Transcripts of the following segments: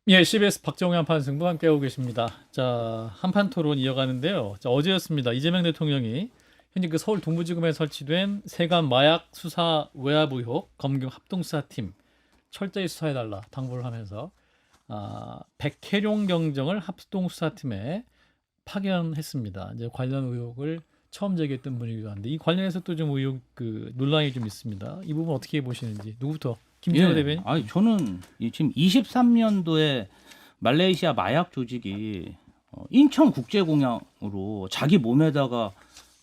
예, CBS 박정희 한판 승부 함께하고 계십니다. 자, 한판 토론 이어가는데요. 자, 어제였습니다. 이재명 대통령이 현재 그 서울 동부지검에 설치된 세관 마약 수사 외압 의혹 검경 합동수사팀 철저히 수사해달라 당부를 하면서 백혜룡 경정을 합동수사팀에 파견했습니다. 이제 관련 의혹을 처음 제기했던 분이기도 한데 이 관련해서 또 좀 의혹 논란이 좀 있습니다. 이 부분 어떻게 보시는지 누구부터? 김진호 대변인. 아니 저는 지금 23년도에 말레이시아 마약 조직이 인천국제공항으로 자기 몸에다가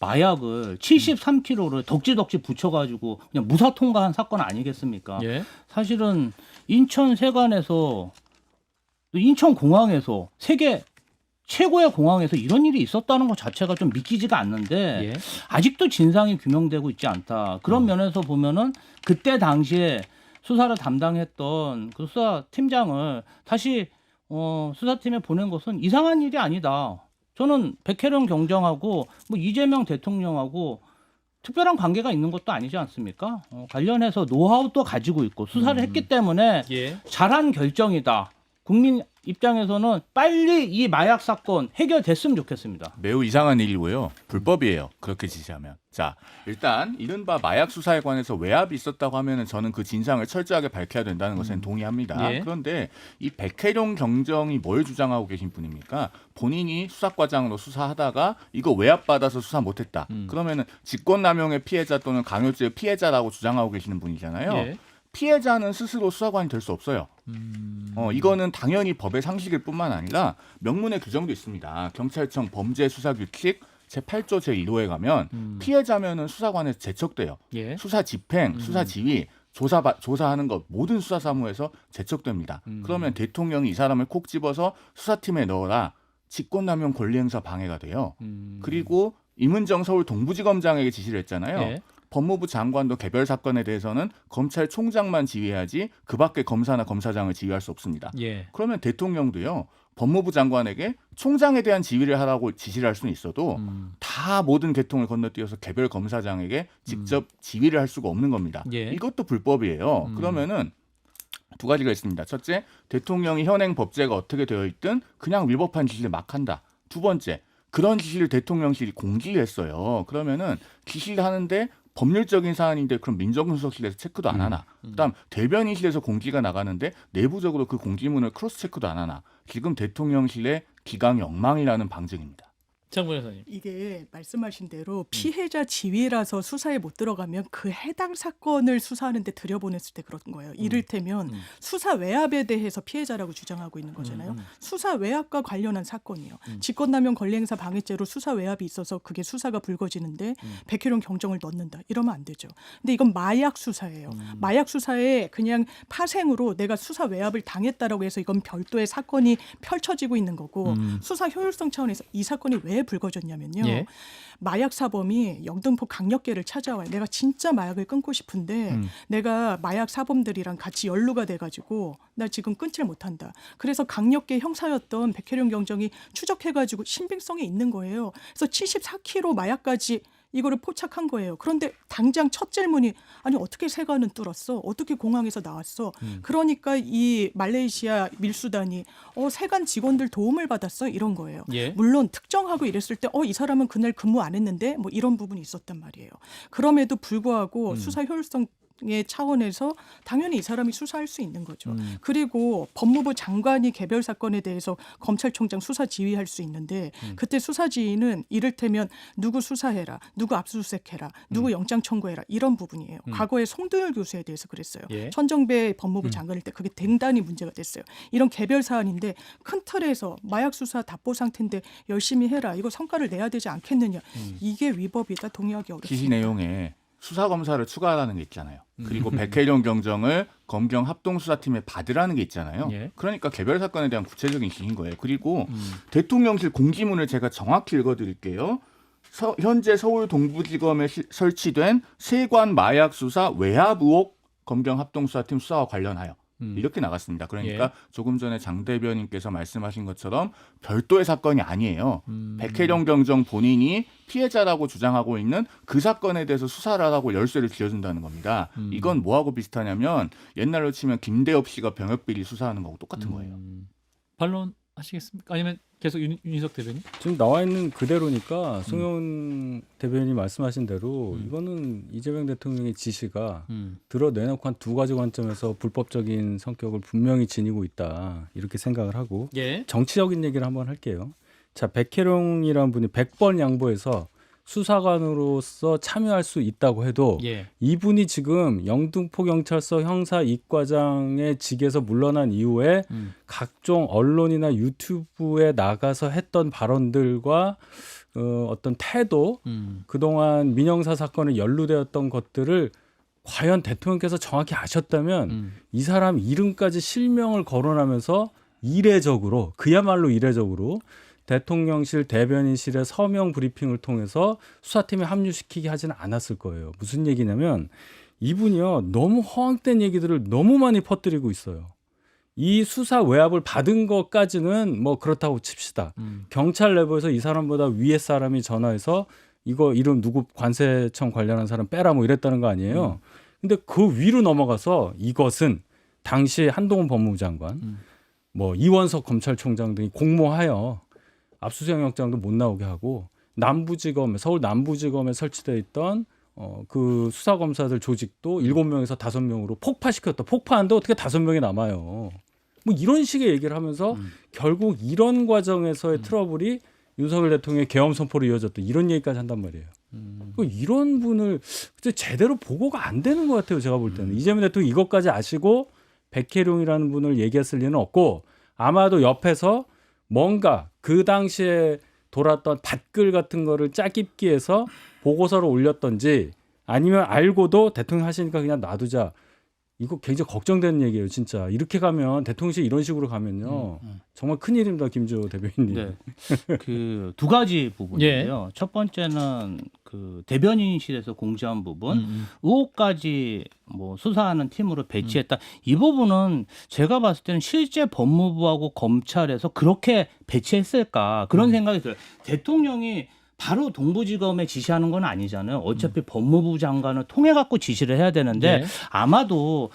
마약을 73kg를 덕지덕지 붙여가지고 그냥 무사 통과한 사건 아니겠습니까? 예. 사실은 인천 세관에서 또 인천공항에서 세계 최고의 공항에서 이런 일이 있었다는 것 자체가 좀 믿기지가 않는데 예. 아직도 진상이 규명되고 있지 않다. 그런 면에서 보면은 그때 당시에 수사를 담당했던 그 수사팀장을 다시 수사팀에 보낸 것은 이상한 일이 아니다. 저는 백혜령 경정하고 뭐 이재명 대통령하고 특별한 관계가 있는 것도 아니지 않습니까? 관련해서 노하우도 가지고 있고 수사를 했기 때문에 예. 잘한 결정이다. 국민 입장에서는 빨리 이 마약 사건 해결됐으면 좋겠습니다. 매우 이상한 일이고요. 불법이에요. 그렇게 지시하면. 자, 일단 이른바 마약 수사에 관해서 외압이 있었다고 하면은 저는 그 진상을 철저하게 밝혀야 된다는 것은 동의합니다. 예. 그런데 이 백혜룡 경정이 뭘 주장하고 계신 분입니까? 본인이 수사과장으로 수사하다가 이거 외압 받아서 수사 못했다. 그러면은 직권남용의 피해자 또는 강요죄의 피해자라고 주장하고 계시는 분이잖아요. 예. 피해자는 스스로 수사관이 될 수 없어요. 이거는 당연히 법의 상식일 뿐만 아니라 명문의 규정도 있습니다. 경찰청 범죄수사규칙 제8조 제1호에 가면 피해자면은 수사관에서 제척돼요. 예. 수사 집행, 수사 지휘, 조사하는 것 모든 수사 사무에서 제척됩니다. 그러면 대통령이 이 사람을 콕 집어서 수사팀에 넣어라. 직권남용 권리행사 방해가 돼요. 그리고 임은정 서울 동부지검장에게 지시를 했잖아요. 예. 법무부 장관도 개별 사건에 대해서는 검찰총장만 지휘해야지 그 밖에 검사나 검사장을 지휘할 수 없습니다. 예. 그러면 대통령도요. 법무부 장관에게 총장에 대한 지휘를 하라고 지시를 할 수는 있어도 다 모든 계통을 건너뛰어서 개별 검사장에게 직접 지휘를 할 수가 없는 겁니다. 예. 이것도 불법이에요. 그러면은 두 가지가 있습니다. 첫째, 대통령이 현행 법제가 어떻게 되어 있든 그냥 위법한 지시를 막 한다. 두 번째, 그런 지시를 대통령실이 공지했어요. 그러면은 지시를 하는데 법률적인 사안인데 그럼 민정수석실에서 체크도 안 하나. 그다음 대변인실에서 공지가 나가는데 내부적으로 그 공지문을 크로스 체크도 안 하나. 지금 대통령실의 기강이 엉망이라는 방증입니다. 장문 여사님. 이게 말씀하신 대로 피해자 지위라서 수사에 못 들어가면 그 해당 사건을 수사하는데 들여보냈을 때 그런 거예요. 이를테면 수사 외압에 대해서 피해자라고 주장하고 있는 거잖아요. 수사 외압과 관련한 사건이요. 직권남용 권리행사 방해죄로 수사 외압이 있어서 그게 수사가 불거지는데 백혜룡 경정을 넣는다. 이러면 안 되죠. 근데 이건 마약 수사예요. 마약 수사에 그냥 파생으로 내가 수사 외압을 당했다라고 해서 이건 별도의 사건이 펼쳐지고 있는 거고 수사 효율성 차원에서 이 사건이 왜 불거졌냐면요. 예. 마약 사범이 영등포 강력계를 찾아와요. 내가 진짜 마약을 끊고 싶은데 내가 마약 사범들이랑 같이 연루가 돼가지고 나 지금 끊질 못한다. 그래서 강력계 형사였던 백혜룡 경정이 추적해가지고 신빙성이 있는 거예요. 그래서 74kg 마약까지 이거를 포착한 거예요. 그런데 당장 첫 질문이 아니 어떻게 세관은 뚫었어? 어떻게 공항에서 나왔어? 그러니까 이 말레이시아 밀수단이 세관 직원들 도움을 받았어? 이런 거예요. 예. 물론 특정하고 이랬을 때 이 사람은 그날 근무 안 했는데 뭐 이런 부분이 있었단 말이에요. 그럼에도 불구하고 수사 효율성 의 차원에서 당연히 이 사람이 수사할 수 있는 거죠. 그리고 법무부 장관이 개별 사건에 대해서 검찰총장 수사 지휘할 수 있는데 그때 수사 지휘는 이를테면 누구 수사해라, 누구 압수수색해라, 누구 영장 청구해라 이런 부분이에요. 과거에 송도율 교수에 대해서 그랬어요. 예. 천정배 법무부 장관일 때 그게 댕단이 문제가 됐어요. 이런 개별 사안인데 큰 틀에서 마약 수사 답보 상태인데 열심히 해라. 이거 성과를 내야 되지 않겠느냐. 이게 위법이다. 동의하기 어렵습니다. 지시 내용에 수사검사를 추가하라는 게 있잖아요. 그리고 백혜룡 경정을 검경 합동수사팀에 받으라는 게 있잖아요. 예. 그러니까 개별 사건에 대한 구체적인 지시인 거예요. 그리고 대통령실 공지문을 제가 정확히 읽어드릴게요. 현재 서울 동부지검에 설치된 세관 마약 수사 외압 의혹 검경 합동수사팀 수사와 관련하여 이렇게 나갔습니다. 그러니까 예. 조금 전에 장 대변인께서 말씀하신 것처럼 별도의 사건이 아니에요. 백혜령 경정 본인이 피해자라고 주장하고 있는 그 사건에 대해서 수사를 하라고 열쇠를 쥐어준다는 겁니다. 이건 뭐하고 비슷하냐면 옛날로 치면 김대엽 씨가 병역비리 수사하는 거하고 똑같은 거예요. 반론 하시겠습니까? 아니면 계속 윤희석 대변인? 지금 나와 있는 그대로니까 송영훈 대변인이 말씀하신 대로 이거는 이재명 대통령의 지시가 드러내놓고 한 두 가지 관점에서 불법적인 성격을 분명히 지니고 있다 이렇게 생각을 하고 예. 정치적인 얘기를 한번 할게요. 자, 백혜룡이라는 분이 100번 양보해서 수사관으로서 참여할 수 있다고 해도 예. 이분이 지금 영등포 경찰서 형사 이과장의 직에서 물러난 이후에 각종 언론이나 유튜브에 나가서 했던 발언들과 어떤 태도, 그동안 민영사 사건에 연루되었던 것들을 과연 대통령께서 정확히 아셨다면 이 사람 이름까지 실명을 거론하면서 이례적으로, 그야말로 이례적으로 대통령실 대변인실의 서명 브리핑을 통해서 수사팀에 합류시키게 하지는 않았을 거예요. 무슨 얘기냐면 이분이요, 너무 허황된 얘기들을 너무 많이 퍼뜨리고 있어요. 이 수사 외압을 받은 것까지는 뭐 그렇다고 칩시다. 경찰 내부에서 이 사람보다 위에 사람이 전화해서 이거 이름 누구 관세청 관련한 사람 빼라 뭐 이랬다는 거 아니에요. 근데 그 위로 넘어가서 이것은 당시 한동훈 법무부 장관, 뭐 이원석 검찰총장 등이 공모하여 압수수색 영장도 못 나오게 하고 남부지검, 서울 남부지검에 설치되어 있던 그 수사검사들 조직도 7명에서 5명으로 폭파시켰다. 폭파하는데 어떻게 5명이 남아요. 뭐 이런 식의 얘기를 하면서 결국 이런 과정에서의 트러블이 윤석열 대통령의 계엄 선포로 이어졌다. 이런 얘기까지 한단 말이에요. 이런 분을 제대로 보고가 안 되는 것 같아요. 제가 볼 때는. 이재명 대통령이 이것까지 아시고 백혜룡이라는 분을 얘기했을 리는 없고 아마도 옆에서 뭔가 그 당시에 돌았던 밭글 같은 거를 짜깁기 해서 보고서를 올렸던지 아니면 알고도 대통령 하시니까 그냥 놔두자. 이거 굉장히 걱정되는 얘기예요, 진짜. 이렇게 가면 대통령실 이런 식으로 가면요. 정말 큰일입니다, 김주호 대변인님. 네. 그 두 가지 부분인데요. 첫 번째는 그 대변인실에서 공지한 부분, 의혹까지 뭐 수사하는 팀으로 배치했다. 이 부분은 제가 봤을 때는 실제 법무부하고 검찰에서 그렇게 배치했을까 그런 생각이 들어요. 대통령이 바로 동부지검에 지시하는 건 아니잖아요. 어차피 법무부 장관을 통해 갖고 지시를 해야 되는데 네. 아마도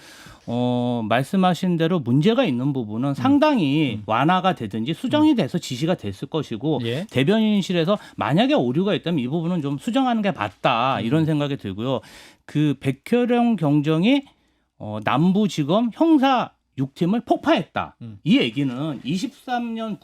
말씀하신 대로 문제가 있는 부분은 상당히 완화가 되든지 수정이 돼서 지시가 됐을 것이고 예. 대변인실에서 만약에 오류가 있다면 이 부분은 좀 수정하는 게 맞다 이런 생각이 들고요. 그 백혜령 경정이 남부지검 형사 6팀을 폭파했다. 이 얘기는 23년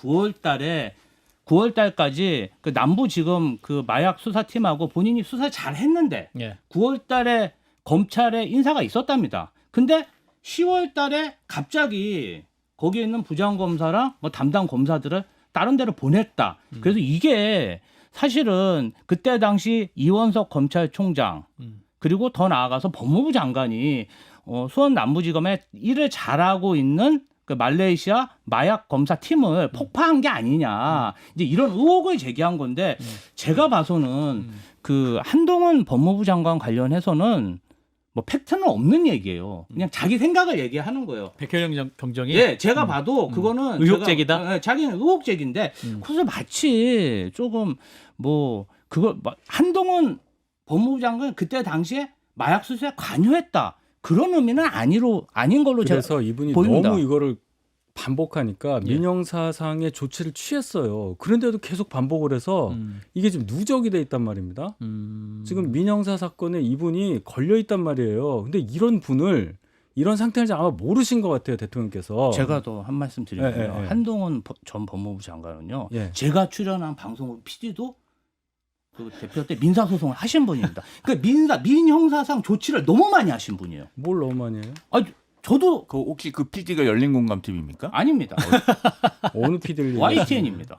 9월 달까지 그 남부지검 그 마약 수사팀하고 본인이 수사 잘 했는데 예. 9월 달에 검찰에 인사가 있었답니다. 근데 10월 달에 갑자기 거기에 있는 부장검사랑 뭐 담당 검사들을 다른 데로 보냈다. 그래서 이게 사실은 그때 당시 이원석 검찰총장 그리고 더 나아가서 법무부 장관이 수원 남부지검에 일을 잘하고 있는 그 말레이시아 마약 검사 팀을 폭파한 게 아니냐. 이제 이런 의혹을 제기한 건데 제가 봐서는 그 한동훈 법무부 장관 관련해서는 뭐 팩트는 없는 얘기예요. 그냥 자기 생각을 얘기하는 거예요. 백혜령 경정이 예, 제가 봐도 그거는 의혹제기다? 자기는 의혹제기인데 그래서 마치 조금 뭐 그거 한동훈 법무부 장관 그때 당시에 마약 수사에 관여했다. 그런 의미는 아닌 걸로 그래서 제가 이분이 보입니다. 너무 이거를 반복하니까 예. 민형사상의 조치를 취했어요. 그런데도 계속 반복을 해서 이게 지금 누적이 돼 있단 말입니다. 지금 민형사 사건에 이분이 걸려 있단 말이에요. 근데 이런 분을 이런 상태를 아마 모르신 것 같아요, 대통령께서. 제가 더 한 말씀 드리면요. 예. 한동훈 전 법무부 장관은요. 예. 제가 출연한 방송 PD도 그 대표 때 민사 소송을 하신 분입니다. 그 민형사상 조치를 너무 많이 하신 분이에요. 뭘 너무 많이 해요? 아, 저도 그 혹시 그 PD가 열린공감TV입니까? 아닙니다. 어느 PD를 YTN입니다.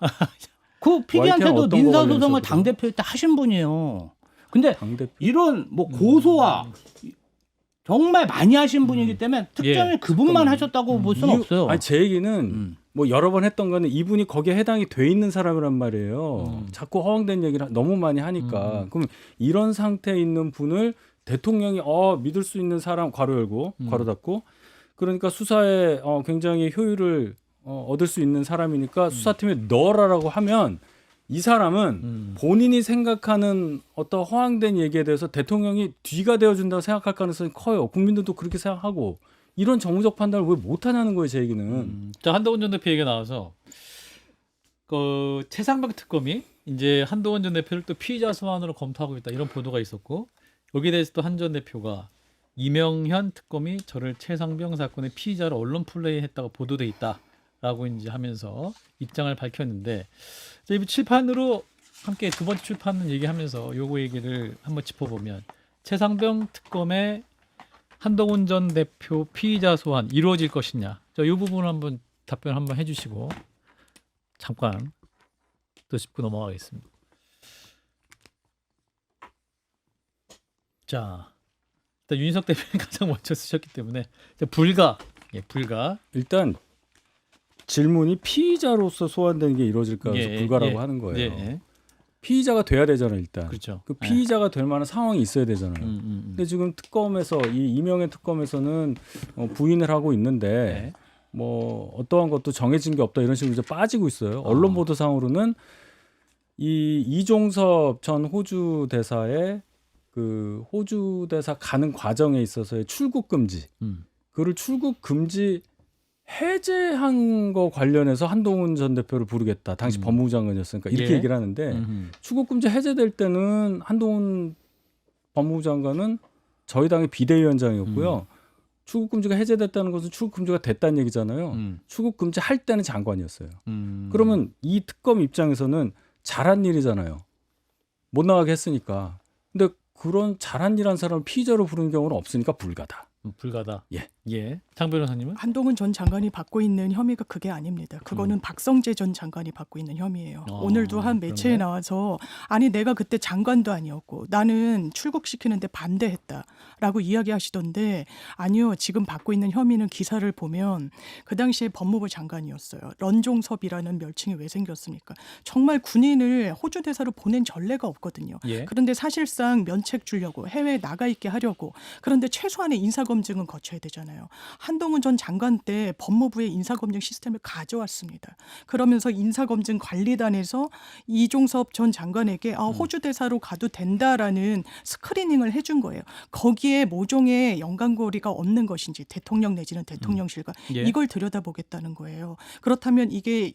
그 PD한테도 어떤 거 민사 관련해서 소송을 그래요? 당 대표 때 하신 분이에요. 근데 당대표 이런 뭐 고소와 정말 많이 하신 분이기 때문에 특정히 예. 그분만 하셨다고 볼 수는 없어요. 아니 제 얘기는 뭐 여러 번 했던 거는 이분이 거기에 해당이 돼 있는 사람이란 말이에요. 자꾸 허황된 얘기를 너무 많이 하니까. 그럼 이런 상태에 있는 분을 대통령이 믿을 수 있는 사람 괄호 열고 괄호 닫고 그러니까 수사에 굉장히 효율을 얻을 수 있는 사람이니까 수사팀에 넣어라라고 하면 이 사람은 본인이 생각하는 어떤 허황된 얘기에 대해서 대통령이 뒤가 되어준다고 생각할 가능성이 커요. 국민들도 그렇게 생각하고 이런 정무적 판단을 왜 못하냐는 거예요. 제 얘기는. 자, 한동훈 전 대표 얘기 나와서 그 최상병 특검이 이제 한동훈 전 대표를 또 피의자 소환으로 검토하고 있다 이런 보도가 있었고 여기에 대해서 또 한 전 대표가 이명현 특검이 저를 최상병 사건의 피의자로 언론 플레이했다고 보도돼 있다라고 이제 하면서 입장을 밝혔는데 자, 이 칠판으로 함께 두 번째 출판 얘기하면서 요거 얘기를 한번 짚어보면 최상병 특검의 한동훈 전 대표 피의자 소환 이루어질 것이냐. 자, 이 부분 한번 답변 한번 해주시고 잠깐 또 짚고 넘어가겠습니다. 자, 일단 윤희석 대표는 가장 먼저 쓰셨기 때문에 불가, 불가. 일단 질문이 피의자로서 소환되는 게 이루어질까 해서 불가라고 하는 거예요. 예. 피의자가 돼야 되잖아요, 일단. 그렇죠. 그 피의자가 될 만한 상황이 있어야 되잖아요. 근데 근데 지금 특검에서 이 이명현 특검에서는 부인을 하고 있는데 뭐 어떠한 것도 정해진 게 없다 이런 식으로 이제 빠지고 있어요. 언론 보도상으로는 이 이종섭 전 호주 대사의 그 호주 대사 가는 과정에 있어서의 출국 금지, 그를 출국 금지 해제한 거 관련해서 한동훈 전 대표를 부르겠다. 당시 법무부 장관이었으니까 이렇게 얘기를 하는데 출국 금지 해제될 때는 한동훈 법무부 장관은 저희 당의 비대위원장이었고요. 출국 금지가 해제됐다는 것은 출국 금지가 됐다는 얘기잖아요. 출국 금지 할 때는 장관이었어요. 그러면 이 특검 입장에서는 잘한 일이잖아요. 못 나가게 했으니까. 근데 그런 잘한 일 한 사람을 피의자로 부르는 경우는 없으니까 불가다. 불가다. 예. 장 변호사님은? 한동훈 전 장관이 받고 있는 혐의가 그게 아닙니다. 그거는 박성재 전 장관이 받고 있는 혐의예요. 오늘도 한 매체에 그런가요? 나와서 아니 내가 그때 장관도 아니었고 나는 출국시키는데 반대했다라고 이야기하시던데 아니요. 지금 받고 있는 혐의는 기사를 보면 그 당시에 법무부 장관이었어요. 런종섭이라는 멸칭이 왜 생겼습니까? 정말 군인을 호주 대사로 보낸 전례가 없거든요. 예. 그런데 사실상 면책 주려고 해외에 나가 있게 하려고 그런데 최소한의 인사검증은 거쳐야 되잖아요. 한동훈 전 장관 때 법무부의 인사검증 시스템을 가져왔습니다. 그러면서 인사검증 관리단에서 이종섭 전 장관에게 호주 대사로 가도 된다라는 스크리닝을 해준 거예요. 거기에 모종의 연관고리가 없는 것인지 대통령 내지는 대통령실과 예. 이걸 들여다보겠다는 거예요. 그렇다면 이게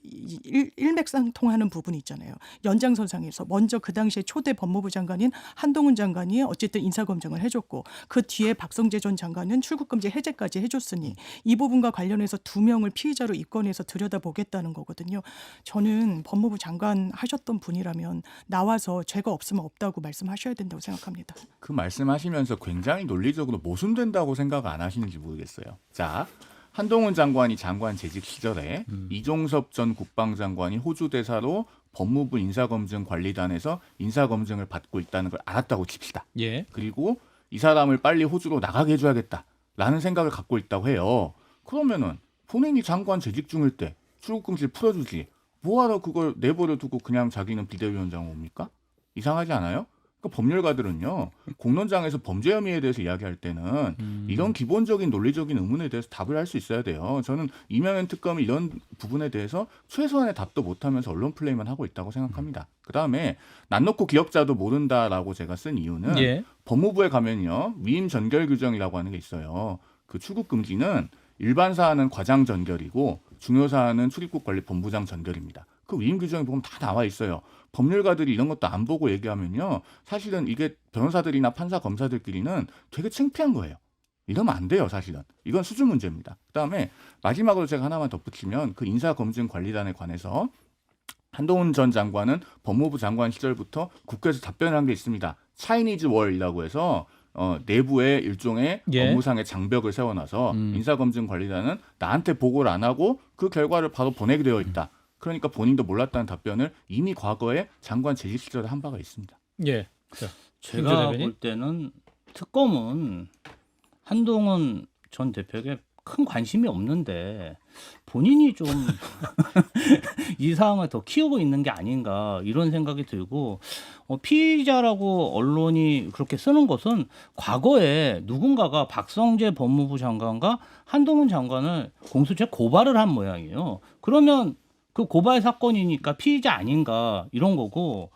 일맥상통하는 부분이 있잖아요. 연장선상에서 먼저 그 당시에 초대 법무부 장관인 한동훈 장관이 어쨌든 인사검증을 해줬고 그 뒤에 박성재 전 장관은 출국금지 해제까지 해줬으니 이 부분과 관련해서 2명을 피의자로 입건해서 들여다보겠다는 거거든요. 저는 법무부 장관 하셨던 분이라면 나와서 죄가 없으면 없다고 말씀하셔야 된다고 생각합니다. 그 말씀하시면서 굉장히 논리적으로 모순된다고 생각 안 하시는지 모르겠어요. 자, 한동훈 장관이 장관 재직 시절에 이종섭 전 국방장관이 호주 대사로 법무부 인사검증관리단에서 인사검증을 받고 있다는 걸 알았다고 칩시다. 예. 그리고 이 사람을 빨리 호주로 나가게 해줘야겠다라는 생각을 갖고 있다고 해요. 그러면은 본인이 장관 재직 중일 때 출국금지를 풀어주지 뭐하러 그걸 내버려 두고 그냥 자기는 비대위원장 옵니까? 이상하지 않아요? 그러니까 법률가들은요 공론장에서 범죄 혐의에 대해서 이야기할 때는 이런 기본적인 논리적인 의문에 대해서 답을 할 수 있어야 돼요. 저는 이명현 특검이 이런 부분에 대해서 최소한의 답도 못하면서 언론 플레이만 하고 있다고 생각합니다. 그다음에 난 놓고 기억자도 모른다라고 제가 쓴 이유는 예. 법무부에 가면요 위임 전결 규정이라고 하는 게 있어요. 그 출국 금지는 일반 사안은 과장 전결이고 중요 사안은 출입국 관리 본부장 전결입니다. 그 위임 규정에 보면 다 나와 있어요. 법률가들이 이런 것도 안 보고 얘기하면요. 사실은 이게 변호사들이나 판사 검사들끼리는 되게 창피한 거예요. 이러면 안 돼요, 사실은. 이건 수준 문제입니다. 그다음에 마지막으로 제가 하나만 덧붙이면 그 인사검증관리단에 관해서 한동훈 전 장관은 법무부 장관 시절부터 국회에서 답변을 한 게 있습니다. 차이니즈 월이라고 해서 내부에 일종의 예. 업무상의 장벽을 세워놔서 인사검증관리단은 나한테 보고를 안 하고 그 결과를 바로 보내게 되어 있다. 그러니까 본인도 몰랐다는 답변을 이미 과거에 장관 재직 시절에 한 바가 있습니다. 예. 자, 제가 김준호 볼 때는 특검은 한동훈 전 대표에게 큰 관심이 없는데 본인이 좀 이 상황을 더 키우고 있는 게 아닌가 이런 생각이 들고 피의자라고 언론이 그렇게 쓰는 것은 과거에 누군가가 박성재 법무부 장관과 한동훈 장관을 공수처에 고발을 한 모양이에요. 그러면 그 고발 사건이니까 피의자 아닌가 이런 거고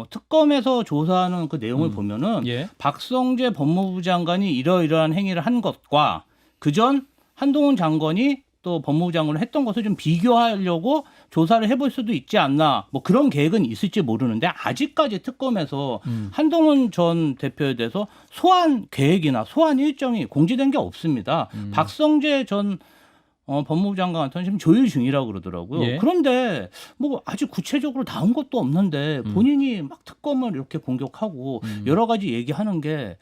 특검에서 조사하는 그 내용을 보면은 예. 박성재 법무부 장관이 이러이러한 행위를 한 것과 그전 한동훈 장관이 또 법무부 장관을 했던 것을 좀 비교하려고 조사를 해볼 수도 있지 않나 뭐 그런 계획은 있을지 모르는데 아직까지 특검에서 한동훈 전 대표에 대해서 소환 계획이나 소환 일정이 공지된 게 없습니다. 박성재 전 법무부 장관한테는 지금 조율 중이라고 그러더라고요. 예. 그런데 뭐 아직 구체적으로 나온 것도 없는데 본인이 막 특검을 이렇게 공격하고 여러 가지 얘기하는 게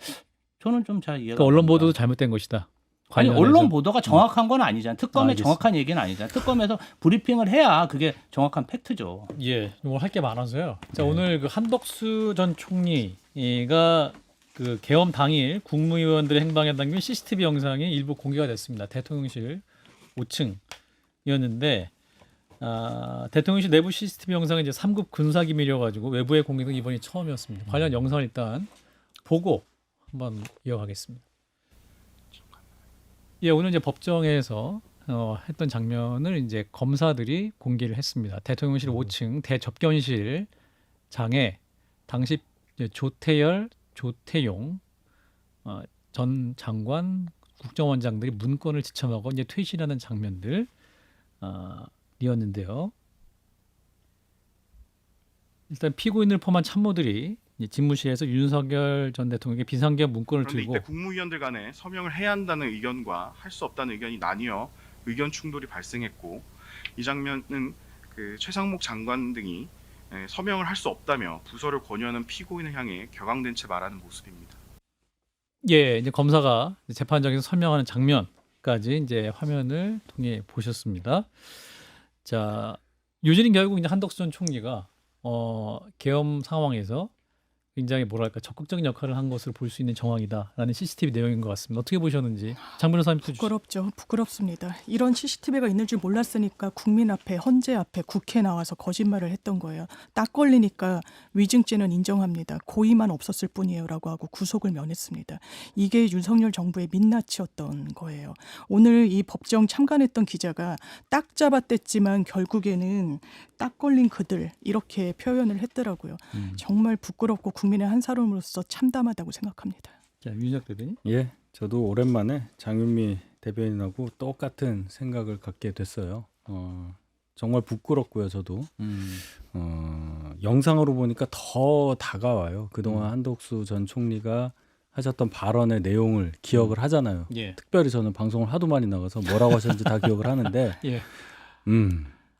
저는 좀 잘 이해가 그러니까 언론 안 갑니다. 보도도 잘못된 것이다. 아니 관련해서. 언론 보도가 정확한 건 아니잖아요. 특검의 알겠습니다. 정확한 얘기는 아니잖아요. 특검에서 브리핑을 해야 그게 정확한 팩트죠. 예, 오늘 할 게 많아서요. 자, 오늘 그 한덕수 전 총리가 그 계엄 당일 국무위원들의 행방에 담긴 CCTV 영상이 일부 공개가 됐습니다. 대통령실 5층이었는데 대통령실 내부 CCTV 영상은 이제 3급 군사기밀이어 가지고 외부에 공개는 이번이 처음이었습니다. 관련 영상을 일단 보고 한번 이어가겠습니다. 예, 오늘 이제 법정에서 했던 장면을 이제 검사들이 공개를 했습니다. 대통령실 5층 대접견실 장에 당시 이제 조태열, 조태용 전 장관, 국정원장들이 문건을 지쳐먹어 이제 퇴실하는 장면들 이었는데요. 일단 피고인을 포함한 참모들이 이제 집무실에서 윤석열 전 대통령에게 비상계엄 문건을 그런데 들고 이때 국무위원들 간에 서명을 해야 한다는 의견과 할 수 없다는 의견이 나뉘어 의견 충돌이 발생했고 이 장면은 그 최상목 장관 등이 서명을 할 수 없다며 부서를 권유하는 피고인을 향해 격앙된 채 말하는 모습입니다. 예, 이제 검사가 재판장에서 설명하는 장면까지 이제 화면을 통해 보셨습니다. 자, 요즘은 결국 이제 한덕수 전 총리가 계엄 상황에서 굉장히 뭐랄까 적극적인 역할을 한 것을 볼 수 있는 정황이다라는 CCTV 내용인 것 같습니다. 어떻게 보셨는지 장 변호사님 또 부끄럽죠. 부끄럽습니다. 이런 CCTV가 있는 줄 몰랐으니까 국민 앞에 헌재 앞에 국회 나와서 거짓말을 했던 거예요. 딱 걸리니까 위증죄는 인정합니다. 고의만 없었을 뿐이에요라고 하고 구속을 면했습니다. 이게 윤석열 정부의 민낯이었던 거예요. 오늘 이 법정 참관했던 기자가 딱 잡아댔지만 결국에는 딱 걸린 그들 이렇게 표현을 했더라고요. 정말 부끄럽고 국민의 한 사람으로서 참담하다고 생각합니다. 자, 윤석 대변인. 예, 저도 오랜만에 장윤미 대변인하고 똑같은 생각을 갖게 됐어요. 정말 부끄럽고요, 저도. 영상으로 보니까 더 다가와요. 그동안 한덕수 전 총리가 하셨던 발언의 내용을 기억을 하잖아요. 예. 특별히 저는 방송을 하도 많이 나가서 뭐라고 하셨는지 다 기억을 하는데, 예.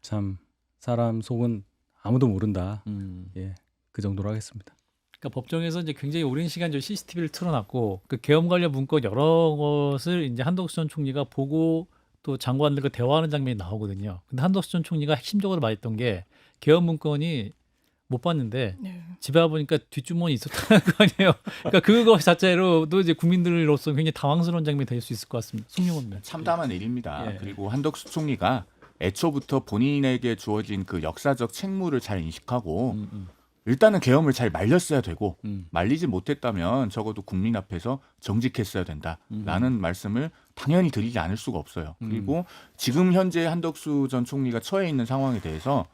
참 사람 속은 아무도 모른다. 예, 그 정도로 하겠습니다. 그러니까 법정에서 이제 굉장히 오랜 시간 저 CCTV를 틀어놨고 그 계엄 관련 문건 여러 것을 이제 한덕수 전 총리가 보고 또 장관들과 대화하는 장면이 나오거든요. 근데 한덕수 전 총리가 핵심적으로 말했던 게 계엄 문건이 못 봤는데 네. 집에 와보니까 뒷주머니 있었다는 거 아니에요. 그러니까 그거 자체로도 이제 국민들로서 굉장히 당황스러운 장면이 될 수 있을 것 같습니다. 송영원 님. 참담한 일입니다. 예. 그리고 한덕수 총리가 애초부터 본인에게 주어진 그 역사적 책무를 잘 인식하고 일단은 계엄을 잘 말렸어야 되고 말리지 못했다면 적어도 국민 앞에서 정직했어야 된다라는 말씀을 당연히 드리지 않을 수가 없어요. 그리고 지금 현재 한덕수 전 총리가 처해 있는 상황에 대해서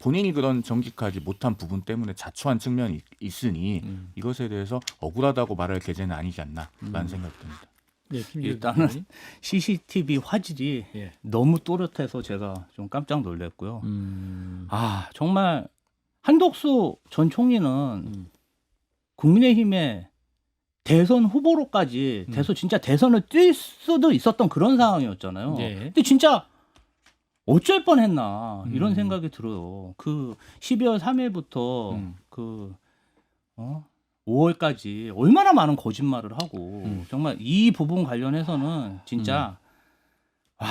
본인이 그런 정직하지 못한 부분 때문에 자초한 측면이 있으니 이것에 대해서 억울하다고 말할 계제는 아니지 않나라는 생각이 듭니다. 예, 일단은 CCTV 화질이 예. 너무 또렷해서 제가 좀 깜짝 놀랐고요. 정말 한덕수 전 총리는 국민의힘의 대선 후보로까지 진짜 대선을 뛸 수도 있었던 그런 상황이었잖아요. 예. 근데 진짜 어쩔 뻔했나 이런 생각이 들어요. 그 12월 3일부터 5월까지 얼마나 많은 거짓말을 하고 정말 이 부분 관련해서는 진짜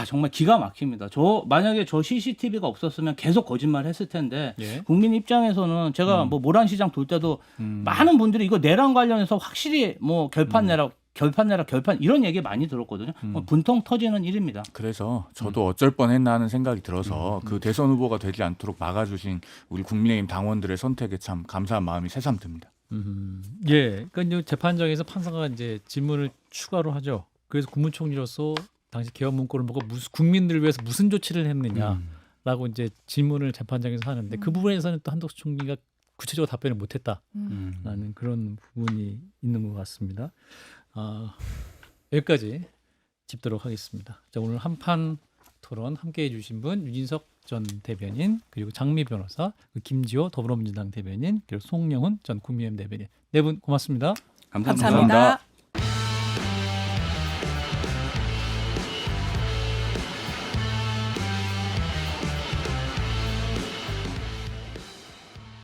정말 기가 막힙니다. 만약에 저 CCTV가 없었으면 계속 거짓말했을 텐데 예. 국민 입장에서는 제가 뭐 모란시장 돌 때도 많은 분들이 이거 내란 관련해서 확실히 뭐 결판 내라 결판 내라 결판 이런 얘기 많이 들었거든요. 분통 터지는 일입니다. 그래서 저도 어쩔 뻔했나 하는 생각이 들어서 그 대선 후보가 되지 않도록 막아주신 우리 국민의힘 당원들의 선택에 참 감사한 마음이 새삼 듭니다. 예, 그러니까 이제 재판장에서 판사가 이제 질문을 추가로 하죠. 그래서 국무총리로서 당시 개헌 문구를 보고 국민들을 위해서 무슨 조치를 했느냐라고 이제 질문을 재판장에서 하는데 그 부분에서는 또 한덕수 총리가 구체적으로 답변을 못했다라는 그런 부분이 있는 것 같습니다. 여기까지 짚도록 하겠습니다. 자, 오늘 한판 토론 함께해 주신 분 유진석 전 대변인 그리고 장미 변호사, 김지호 더불어민주당 대변인 그리고 송영훈 전 국민의힘 대변인 네 분 고맙습니다. 감사합니다. 감사합니다.